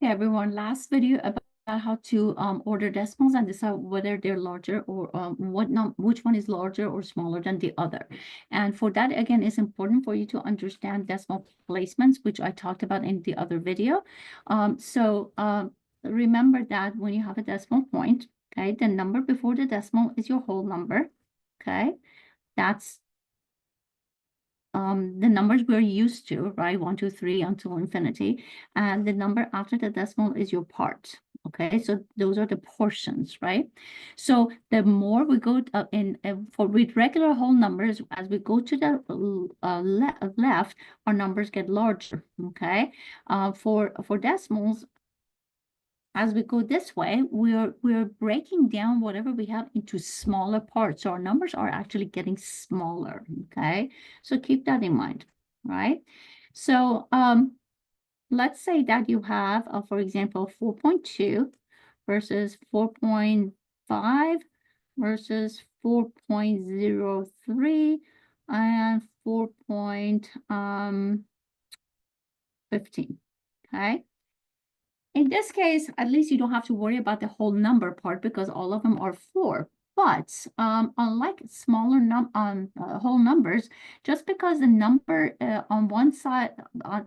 Okay, everyone, last video about how to order decimals and decide whether they're larger or which one is larger or smaller than the other. And for that, again, it's important for you to understand decimal placements, which I talked about in the other video. Remember that when you have a decimal point, okay, the number before the decimal is your whole number, okay? That's the numbers we're used to, right? 1, 2, 3 until infinity. And the number after the decimal is your part. Okay, so those are the portions, right? So the more we go with regular whole numbers, as we go to the left, our numbers get larger. Okay, for decimals, as we go this way, we're breaking down whatever we have into smaller parts. So our numbers are actually getting smaller, okay? So keep that in mind, right? So let's say that you have, for example, 4.2 versus 4.5 versus 4.03 and 4.15, okay? In this case, at least you don't have to worry about the whole number part because all of them are 4. But unlike smaller whole numbers, just because the number on one side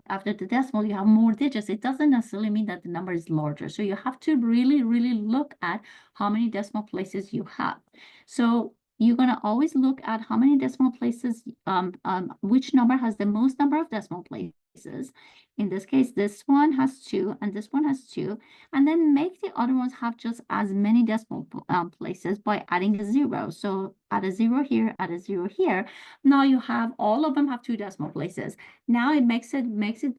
after the decimal, you have more digits, it doesn't necessarily mean that the number is larger. So you have to really, really look at how many decimal places you have. So you're going to always look at how many decimal places, which number has the most number of decimal places. In this case, this one has 2 and this one has 2, and then make the other ones have just as many decimal places by adding a 0. So add a 0 here, add a 0 here. Now you have all of them have 2 decimal places. Now it makes it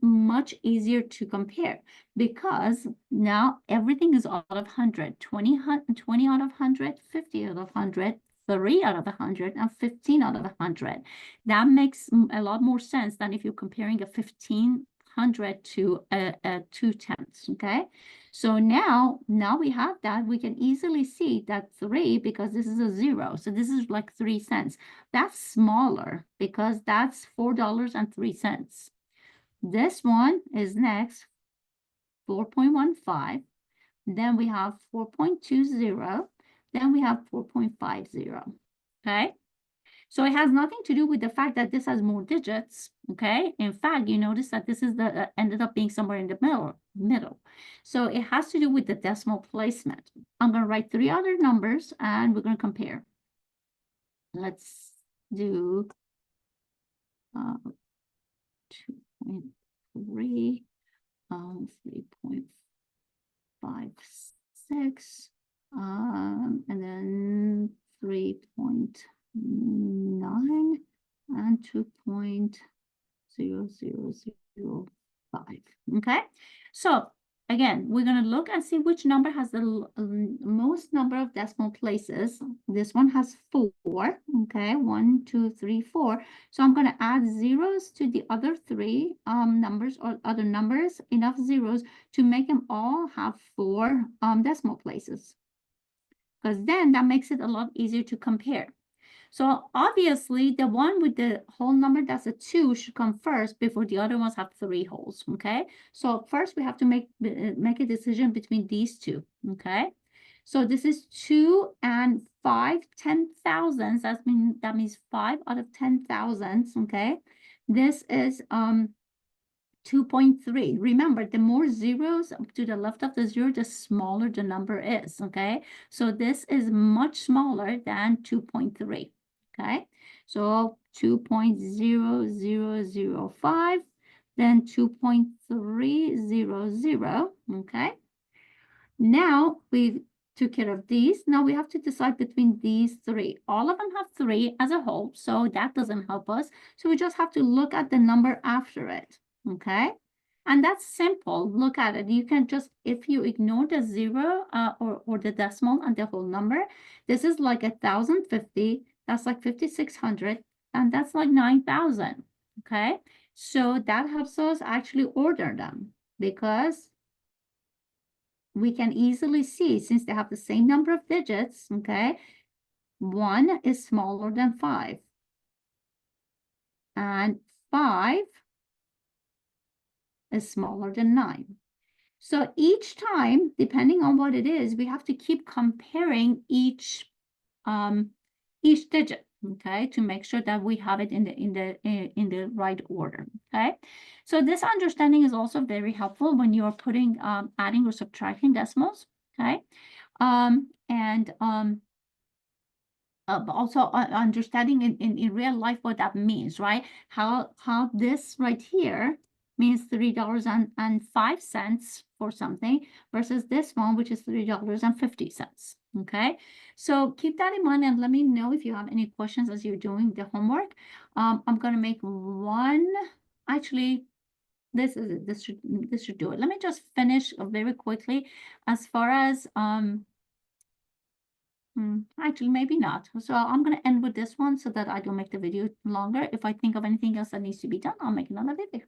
much easier to compare because now everything is out of 100. 20 out of 100, 50 out of 100, 3 out of 100, and 15 out of 100. That makes a lot more sense than if you're comparing a 1500 to a 2/10, okay? So now we have that. We can easily see that 3, because this is a 0, so this is like 3 cents. That's smaller because that's $4.03. This one is next, 4.15. Then we have 4.20. Then we have 4.50, okay? So it has nothing to do with the fact that this has more digits, okay? In fact, you notice that this is the ended up being somewhere in the middle. So it has to do with the decimal placement. I'm going to write 3 other numbers and we're going to compare. Let's do 2.3, 3.56, and then 3.9 and 2.0005. Okay, so again, we're going to look and see which number has the most number of decimal places. This one has 4. Okay, 1, 2, 3, 4. So I'm going to add zeros to the other 3 numbers or other numbers, enough zeros to make them all have 4 decimal places, because then that makes it a lot easier to compare. So obviously the one with the whole number that's a 2 should come first before the other ones have 3 holes, okay? So first we have to make a decision between these two, okay? So this is 2 and 5 10,000s. That means 5 out of 10,000, okay? This is 2.3. Remember, the more zeros to the left of the 0, the smaller the number is, okay? So this is much smaller than 2.3, okay? So 2.0005, then 2.300, okay? Now we took care of these. Now we have to decide between these 3. All of them have 3 as a whole, so that doesn't help us. So we just have to look at the number after it. Okay, and that's simple. Look at it. You can just, if you ignore the 0 or the decimal and the whole number, this is like 1,050. That's like 5,600, and that's like 9,000. Okay, so that helps us actually order them because we can easily see, since they have the same number of digits, okay, 1 is smaller than 5, and 5 is smaller than 9. So each time, depending on what it is, we have to keep comparing each digit, okay, to make sure that we have it in the right order, okay. So this understanding is also very helpful when you are putting adding or subtracting decimals, okay. But also understanding in real life what that means, right? How this right here means $3.05 for something versus this one, which is $3.50. Okay, so keep that in mind and let me know if you have any questions as you're doing the homework. I'm gonna make one. Actually, this should do it. Let me just finish very quickly as far as actually, maybe not. So I'm going to end with this one so that I don't make the video longer. If I think of anything else that needs to be done, I'll make another video.